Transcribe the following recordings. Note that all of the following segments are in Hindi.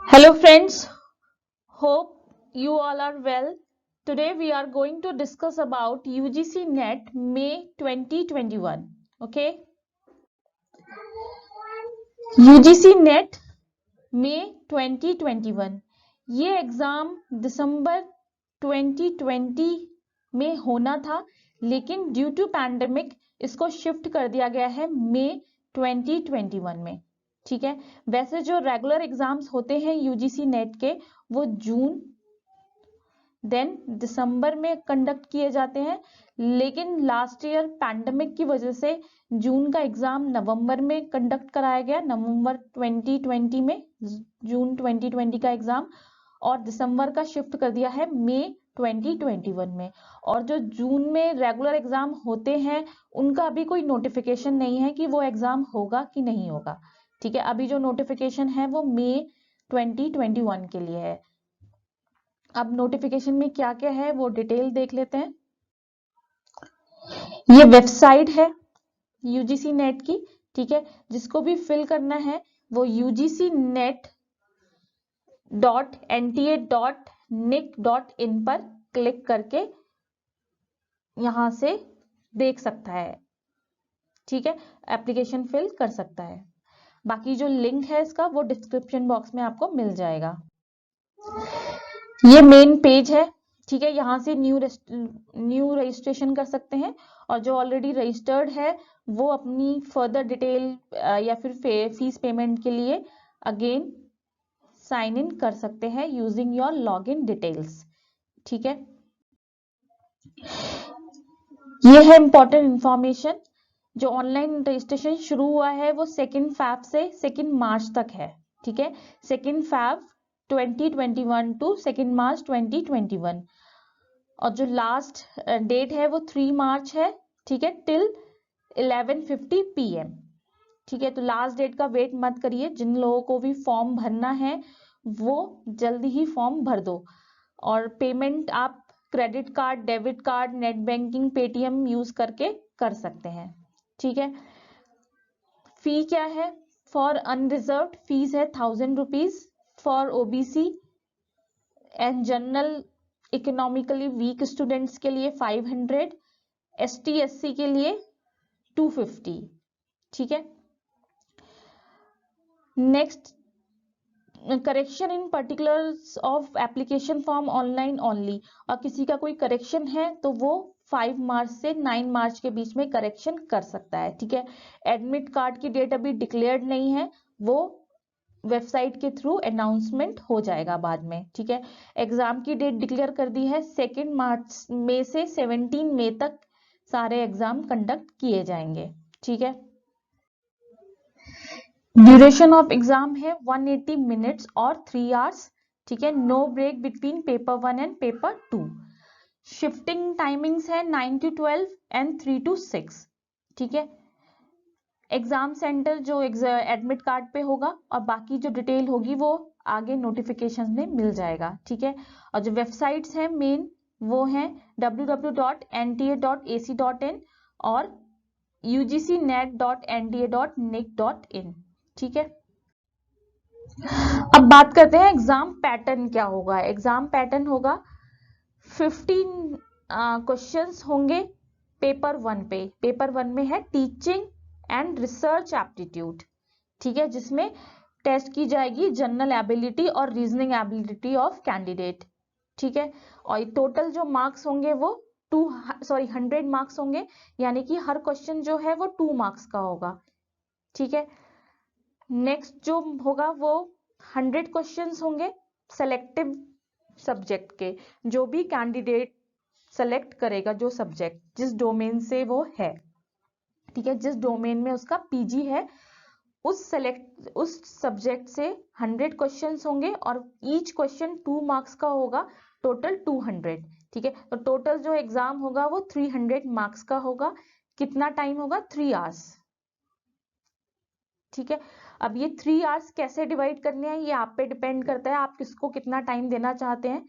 Hello friends, hope you all are well. Today we are going to discuss about UGC NET May 2021. Okay, UGC NET May 2021 ये एग्जाम दिसंबर 2020 में होना था, लेकिन ड्यू टू पैंडेमिक इसको शिफ्ट कर दिया गया है मई 2021 में। ठीक है, वैसे जो रेगुलर एग्जाम्स होते हैं यूजीसी नेट के वो जून देन दिसंबर में कंडक्ट किए जाते हैं, लेकिन लास्ट ईयर पैंडेमिक की वजह से जून का एग्जाम नवंबर में कंडक्ट कराया गया, नवंबर 2020 में जून 2020 का एग्जाम, और दिसंबर का शिफ्ट कर दिया है मई 2021 में। और जो जून में रेगुलर एग्जाम होते हैं उनका अभी कोई नोटिफिकेशन नहीं है कि वो एग्जाम होगा कि नहीं होगा। ठीक है, अभी जो नोटिफिकेशन है वो मई 2021 के लिए है। अब नोटिफिकेशन में क्या क्या है वो डिटेल देख लेते हैं। ये वेबसाइट है यूजीसी नेट की। ठीक है, जिसको भी फिल करना है वो ugcnet.nta.nic.in पर क्लिक करके यहां से देख सकता है। ठीक है, एप्लीकेशन फिल कर सकता है। बाकी जो लिंक है इसका वो डिस्क्रिप्शन बॉक्स में आपको मिल जाएगा। ये मेन पेज है। ठीक है, यहाँ से न्यू रजिस्ट्रेशन कर सकते हैं, और जो ऑलरेडी रजिस्टर्ड है वो अपनी फर्दर डिटेल या फिर फीस पेमेंट के लिए अगेन साइन इन कर सकते हैं यूजिंग योर लॉगिन डिटेल्स। ठीक है, ये है इंपॉर्टेंट इंफॉर्मेशन। जो ऑनलाइन रजिस्ट्रेशन शुरू हुआ है वो 2 फैब से 2 मार्च तक है। ठीक है, 2 फैब 2021 टू 2 मार्च 2021, और जो लास्ट डेट है वो 3 मार्च है। ठीक है, टिल 11:50 PM। ठीक है, तो लास्ट डेट का वेट मत करिए। जिन लोगों को भी फॉर्म भरना है वो जल्दी ही फॉर्म भर दो, और पेमेंट आप credit card, debit card, net banking, Paytm use करके कर सकते हैं। ठीक है, फी क्या है? फॉर अनरिजर्व्ड फीस है 1000 rupees, for OBC and general economically weak students के लिए 500, एसटी एससी के लिए 250। ठीक है, next, correction in particulars of application form online only, और किसी का कोई करेक्शन है तो वो 5 मार्च से 9 मार्च के बीच में करेक्शन कर सकता है। ठीक है, एडमिट कार्ड की डेट अभी डिक्लेयर्ड नहीं है, वो वेबसाइट के थ्रू अनाउंसमेंट हो जाएगा बाद में। ठीक है, एग्जाम की डेट डिक्लेयर कर दी है 2 मार्च में से 17 मई तक सारे एग्जाम कंडक्ट किए जाएंगे। ठीक है, ड्यूरेशन ऑफ एग्जाम है 180 मिनट्स और 3 आवर्स। ठीक है, no break between paper 1 and paper 2। Shifting timings है 9 to 12 एंड 3 to 6। ठीक है, एग्जाम सेंटर जो एडमिट कार्ड पे होगा, और बाकी जो डिटेल होगी वो आगे नोटिफिकेशन में मिल जाएगा। ठीक है, और जो वेबसाइट्स हैं मेन वो हैं www.nta.ac.in और ugcnet.nta.nic.in। ठीक है, अब बात करते हैं एग्जाम पैटर्न क्या होगा। एग्जाम पैटर्न होगा 15 क्वेश्चंस होंगे पेपर 1 पे। पेपर 1 में है टीचिंग एंड रिसर्च एप्टीट्यूड। ठीक है, जिसमें टेस्ट की जाएगी जनरल एबिलिटी और रीजनिंग एबिलिटी ऑफ कैंडिडेट। ठीक है, और टोटल जो मार्क्स होंगे वो 100 मार्क्स होंगे, यानी कि हर क्वेश्चन जो है वो 2 मार्क्स का होगा। ठीक है, नेक्स्ट जो होगा वो 100 क्वेश्चंस होंगे सेलेक्टिव सब्जेक्ट के, जो भी कैंडिडेट सेलेक्ट करेगा, जो सब्जेक्ट जिस डोमेन से वो है। ठीक है, जिस डोमेन में उसका पीजी है उस सब्जेक्ट से 100 क्वेश्चंस होंगे, और ईच क्वेश्चन 2 मार्क्स का होगा, टोटल 200। ठीक है, तो टोटल जो एग्जाम होगा वो 300 मार्क्स का होगा। कितना टाइम होगा? 3 आवर्स। ठीक है, अब ये 3 आवर्स कैसे डिवाइड करने हैं ये आप पे डिपेंड करता है, आप किसको कितना टाइम देना चाहते हैं।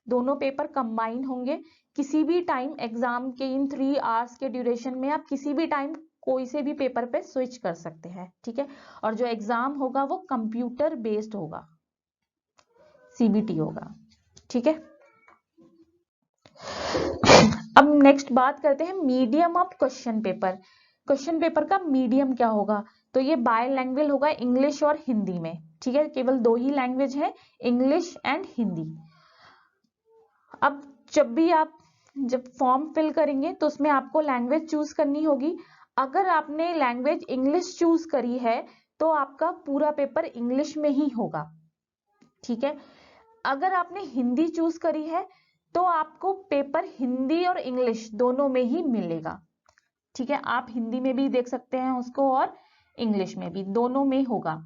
दोनों पेपर कंबाइन होंगे। किसी भी टाइम एग्जाम के इन 3 आवर्स के ड्यूरेशन में आप किसी भी टाइम कोई से भी पेपर पे स्विच कर सकते हैं। ठीक है, और जो एग्जाम होगा वो कंप्यूटर बेस्ड होगा। CBT होगा। ठीक है, अब नेक्स्ट बात करते हैं medium of question paper. Question paper का मीडियम क्या होगा, तो ये बायलैंग्वेज होगा, इंग्लिश और हिंदी में। ठीक है, केवल 2 ही लैंग्वेज है, इंग्लिश एंड हिंदी। अब जब फॉर्म फिल करेंगे तो उसमें आपको लैंग्वेज चूज करनी होगी। अगर आपने लैंग्वेज इंग्लिश चूज करी है तो आपका पूरा पेपर इंग्लिश में ही होगा। ठीक है, अगर आपने हिंदी चूज करी है तो आपको पेपर हिंदी और इंग्लिश दोनों में ही मिलेगा। ठीक है, आप हिंदी में भी देख सकते हैं उसको और इंग्लिश में भी, दोनों में होगा।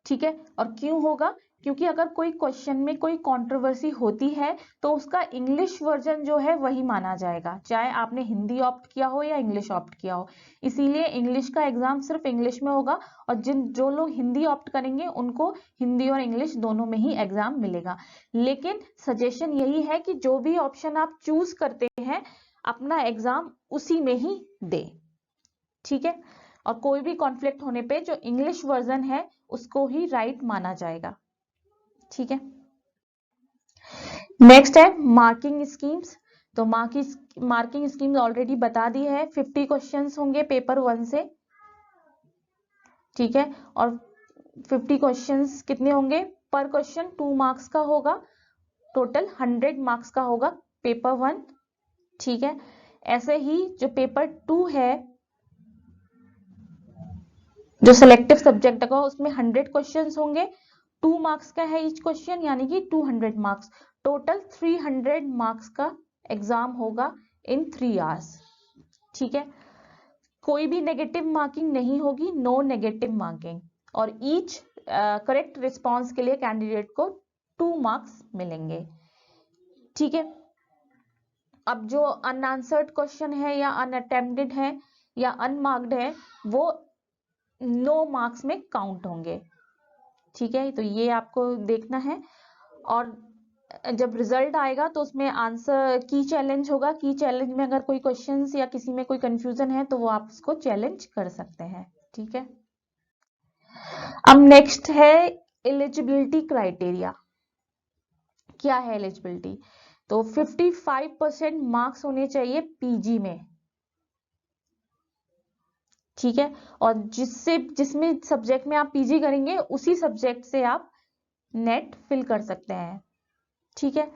ठीक है, और क्यों होगा, क्योंकि अगर कोई क्वेश्चन में कोई कंट्रोवर्सी होती है तो उसका इंग्लिश वर्जन जो है वही माना जाएगा, चाहे आपने हिंदी ऑप्ट किया हो या इंग्लिश ऑप्ट किया हो। इसीलिए इंग्लिश का एग्जाम सिर्फ इंग्लिश में होगा, और जो लोग हिंदी ऑप्ट करेंगे उनको हिंदी और इंग्लिश दोनों में ही एग्जाम मिलेगा। लेकिन सजेशन यही है कि जो भी ऑप्शन आप चूज करते हैं अपना एग्जाम उसी में ही दे। ठीक है, और कोई भी कॉन्फ्लिक्ट होने पे जो इंग्लिश वर्जन है उसको ही राइट माना जाएगा। ठीक है, नेक्स्ट है मार्किंग स्कीम्स। तो मार्किंग स्कीम्स ऑलरेडी बता दी है, 50 क्वेश्चंस होंगे पेपर 1 से। ठीक है, और 50 क्वेश्चंस कितने होंगे, पर क्वेश्चन 2 मार्क्स का होगा, टोटल 100 मार्क्स का होगा पेपर 1। ठीक है, ऐसे ही जो पेपर 2 है जो सिलेक्टिव सब्जेक्ट का, उसमें 100 क्वेश्चंस होंगे, 2 मार्क्स का है ईच क्वेश्चन, यानी कि 200 मार्क्स, टोटल 300 मार्क्स का एग्जाम होगा इन 3 आवर्स। ठीक है, कोई भी नेगेटिव मार्किंग नहीं होगी, नो नेगेटिव मार्किंग, और ईच करेक्ट रिस्पॉन्स के लिए कैंडिडेट को 2 मार्क्स मिलेंगे। ठीक है, अब जो अनआंसर्ड क्वेश्चन है या अनअटेम्प्टेड है या अनमार्क्ड है वो 9 मार्क्स में काउंट होंगे। ठीक है, तो ये आपको देखना है। और जब रिजल्ट आएगा तो उसमें आंसर की चैलेंज होगा, की चैलेंज में अगर कोई क्वेश्चंस या किसी में कोई कंफ्यूजन है तो वो आप उसको चैलेंज कर सकते हैं। ठीक है, अब नेक्स्ट है एलिजिबिलिटी क्राइटेरिया। क्या है एलिजिबिलिटी, तो 55% मार्क्स होने चाहिए पीजी में। ठीक है, और जिसमें सब्जेक्ट में आप पीजी करेंगे उसी सब्जेक्ट से आप नेट फिल कर सकते हैं। ठीक है,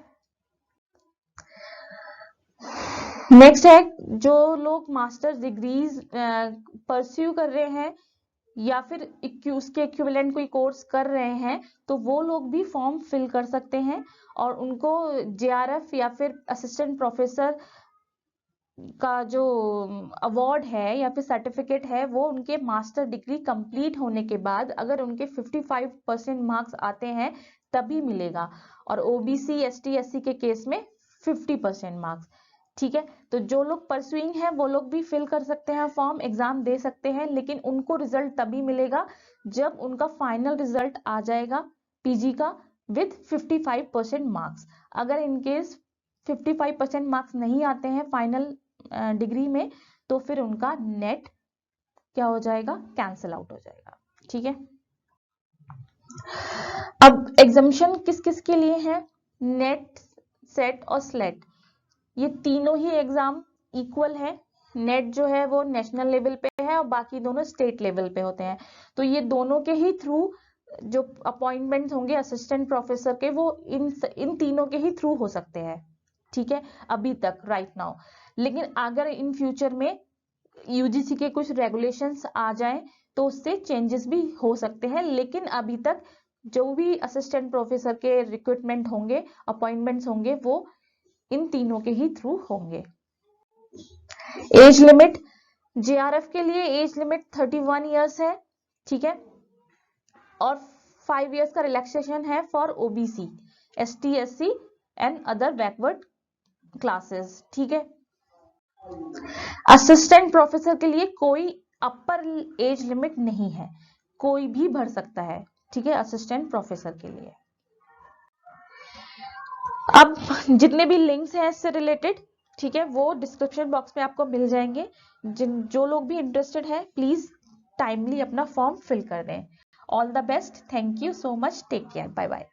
नेक्स्ट है जो लोग मास्टर्स डिग्रीज परस्यू कर रहे हैं या फिर उसके इक्विवेलेंट कोई कोर्स कर रहे हैं तो वो लोग भी फॉर्म फिल कर सकते हैं, और उनको जेआरएफ या फिर असिस्टेंट प्रोफेसर का जो अवार्ड है या फिर सर्टिफिकेट है वो उनके मास्टर डिग्री कंप्लीट होने के बाद अगर उनके 55% मार्क्स आते हैं तभी मिलेगा, और ओबीसी एसटी एससी के केस में 50% मार्क्स। ठीक है, तो जो लोग परसुइंग हैं वो लोग भी फिल कर सकते हैं फॉर्म, एग्जाम दे सकते हैं, लेकिन उनको रिजल्ट तभी मिलेगा जब उनका फाइनल रिजल्ट आ जाएगा पीजी का विथ 55% मार्क्स। अगर इनकेस 55% मार्क्स नहीं आते हैं फाइनल डिग्री में तो फिर उनका नेट क्या हो जाएगा, कैंसिल आउट हो जाएगा। ठीक है, अब एग्जामिशन किस किस के लिए है, नेट, सेट और स्लेट, ये तीनों ही एग्जाम इक्वल है। नेट जो है वो नेशनल लेवल पे है और बाकी दोनों स्टेट लेवल पे होते हैं, तो ये दोनों के ही थ्रू जो अपॉइंटमेंट होंगे असिस्टेंट प्रोफेसर के वो इन तीनों के ही थ्रू हो सकते हैं। ठीक है, अभी तक राइट नाउ, लेकिन अगर इन फ्यूचर में यूजीसी के कुछ रेगुलेशंस आ जाएं तो उससे चेंजेस भी हो सकते हैं, लेकिन अभी तक जो भी असिस्टेंट प्रोफेसर के रिक्रूटमेंट होंगे, अपॉइंटमेंट्स होंगे, वो इन तीनों के ही थ्रू होंगे। एज लिमिट, जेआरएफ के लिए एज लिमिट 31 इयर्स है। ठीक है, और 5 इयर्स का रिलैक्सेशन है for OBC, ST SC and other backward classes. ठीक है, असिस्टेंट प्रोफेसर के लिए कोई अपर एज लिमिट नहीं है, कोई भी भर सकता है। ठीक है, असिस्टेंट प्रोफेसर के लिए। अब जितने भी लिंक्स हैं इससे रिलेटेड, ठीक है, वो डिस्क्रिप्शन बॉक्स में आपको मिल जाएंगे। जो लोग भी इंटरेस्टेड है प्लीज टाइमली अपना फॉर्म फिल कर दें। All the best, thank you so much, take care, bye bye.